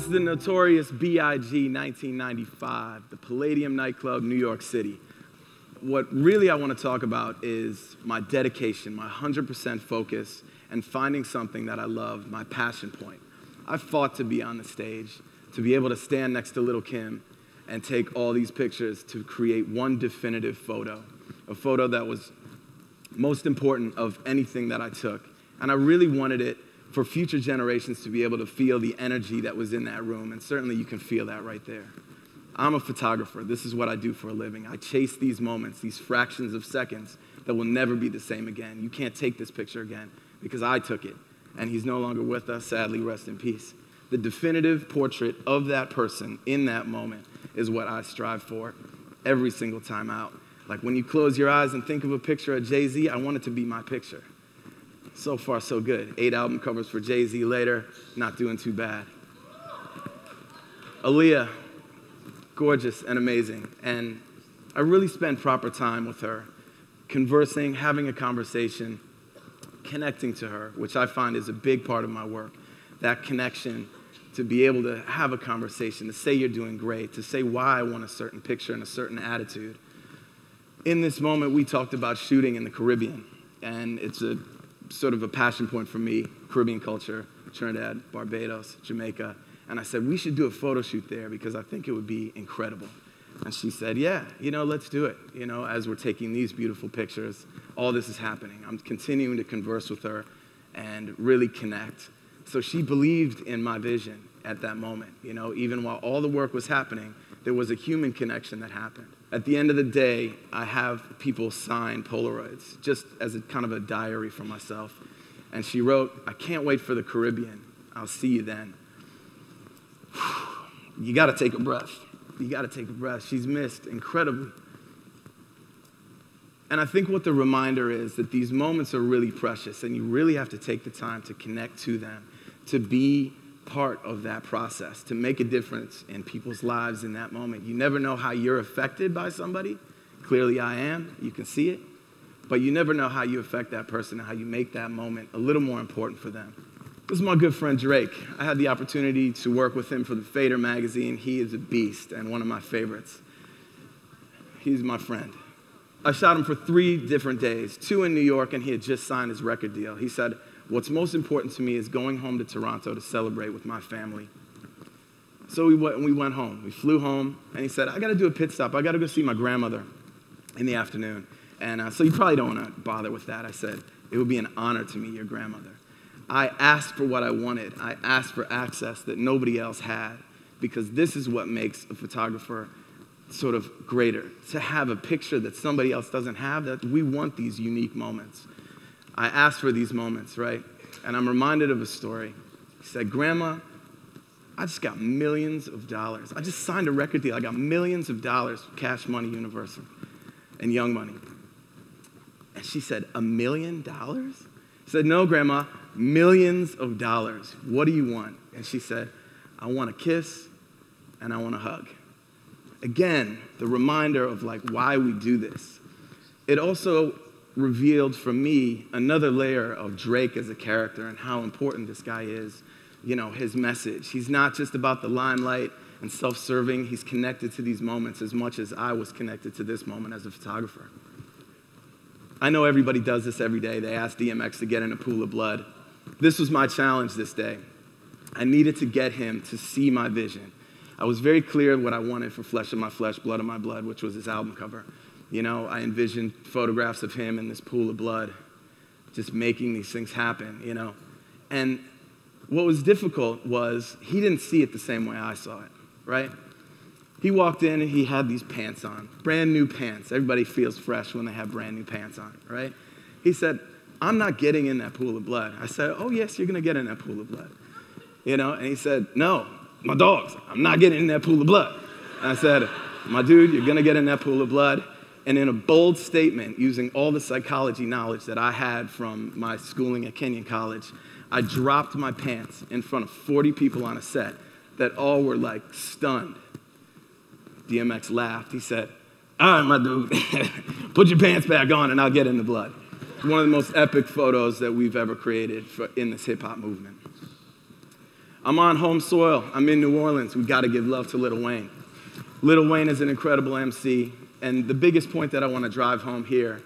This is the notorious B.I.G. 1995, the Palladium nightclub, New York City. What really I want to talk about is my dedication, my 100% focus, and finding something that I love, my passion point. I fought to be on the stage, to be able to stand next to Little Kim and take all these pictures to create one definitive photo, a photo that was most important of anything that I took. And I really wanted it for future generations to be able to feel the energy that was in that room, and certainly you can feel that right there. I'm a photographer. This is what I do for a living. I chase these moments, these fractions of seconds that will never be the same again. You can't take this picture again because I took it, and he's no longer with us, sadly, rest in peace. The definitive portrait of that person in that moment is what I strive for every single time out. Like when you close your eyes and think of a picture of Jay-Z, I want it to be my picture. So far, so good. 8 album covers for Jay-Z later, not doing too bad. Aaliyah, gorgeous and amazing. And I really spent proper time with her, conversing, having a conversation, connecting to her, which I find is a big part of my work. That connection, to be able to have a conversation, to say you're doing great, to say why I want a certain picture and a certain attitude. In this moment, we talked about shooting in the Caribbean, and it's a sort of a passion point for me, Caribbean culture, Trinidad, Barbados, Jamaica. And I said, we should do a photo shoot there because I think it would be incredible. And she said, yeah, let's do it. As we're taking these beautiful pictures, all this is happening. I'm continuing to converse with her and really connect. So she believed in my vision at that moment. Even while all the work was happening, there was a human connection that happened. At the end of the day, I have people sign Polaroids, just as a kind of a diary for myself. And she wrote, I can't wait for the Caribbean. I'll see you then. You gotta take a breath. You gotta take a breath. She's missed incredibly. And I think what the reminder is that these moments are really precious and you really have to take the time to connect to them, to be part of that process, to make a difference in people's lives in that moment. You never know how you're affected by somebody. Clearly I am. You can see it. But you never know how you affect that person and how you make that moment a little more important for them. This is my good friend Drake. I had the opportunity to work with him for the Fader magazine. He is a beast and one of my favorites. He's my friend. I shot him for 3 different days, 2 in New York, and he had just signed his record deal. He said, what's most important to me is going home to Toronto to celebrate with my family. So we went home. We flew home, and he said, I got to do a pit stop. I got to go see my grandmother in the afternoon. And so you probably don't want to bother with that. I said, it would be an honor to meet your grandmother. I asked for what I wanted. I asked for access that nobody else had, because this is what makes a photographer sort of greater, to have a picture that somebody else doesn't have. That we want these unique moments. I asked for these moments, right? And I'm reminded of a story. He said, Grandma, I just got millions of dollars. I just signed a record deal. I got millions of dollars, Cash Money Universal and Young Money. And she said, $1 million? I said, no, Grandma, millions of dollars. What do you want? And she said, I want a kiss and I want a hug. Again, the reminder of why we do this. It also revealed for me another layer of Drake as a character and how important this guy is, his message. He's not just about the limelight and self-serving. He's connected to these moments as much as I was connected to this moment as a photographer. I know everybody does this every day. They ask DMX to get in a pool of blood. This was my challenge this day. I needed to get him to see my vision. I was very clear what I wanted for Flesh of My Flesh, Blood of My Blood, which was his album cover. I envisioned photographs of him in this pool of blood, just making these things happen, And what was difficult was he didn't see it the same way I saw it, right? He walked in and he had these pants on, brand new pants. Everybody feels fresh when they have brand new pants on, right? He said, I'm not getting in that pool of blood. I said, oh yes, you're gonna get in that pool of blood. And he said, no, my dogs, I'm not getting in that pool of blood. And I said, my dude, you're gonna get in that pool of blood. And in a bold statement, using all the psychology knowledge that I had from my schooling at Kenyon College, I dropped my pants in front of 40 people on a set that all were stunned. DMX laughed. He said, all right, my dude, put your pants back on and I'll get in the blood. One of the most epic photos that we've ever created in this hip hop movement. I'm on home soil. I'm in New Orleans. We got to give love to Lil Wayne. Lil Wayne is an incredible MC, and the biggest point that I want to drive home here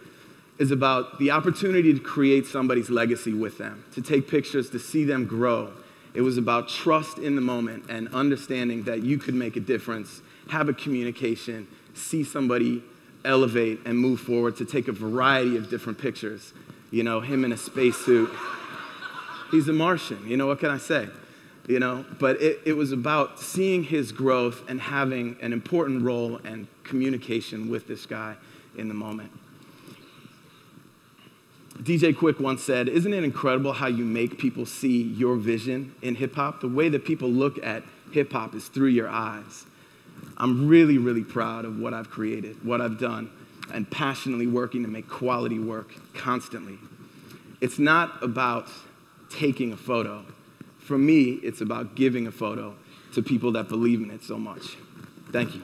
is about the opportunity to create somebody's legacy with them, to take pictures, to see them grow. It was about trust in the moment and understanding that you could make a difference, have a communication, see somebody elevate and move forward, to take a variety of different pictures. You know, him in a spacesuit. He's a Martian, you know, what can I say? You know, but it was about seeing his growth and having an important role and communication with this guy in the moment. DJ Quick once said, "Isn't it incredible how you make people see your vision in hip-hop? The way that people look at hip-hop is through your eyes." I'm really, really proud of what I've created, what I've done, and passionately working to make quality work constantly. It's not about taking a photo. For me, it's about giving a photo to people that believe in it so much. Thank you.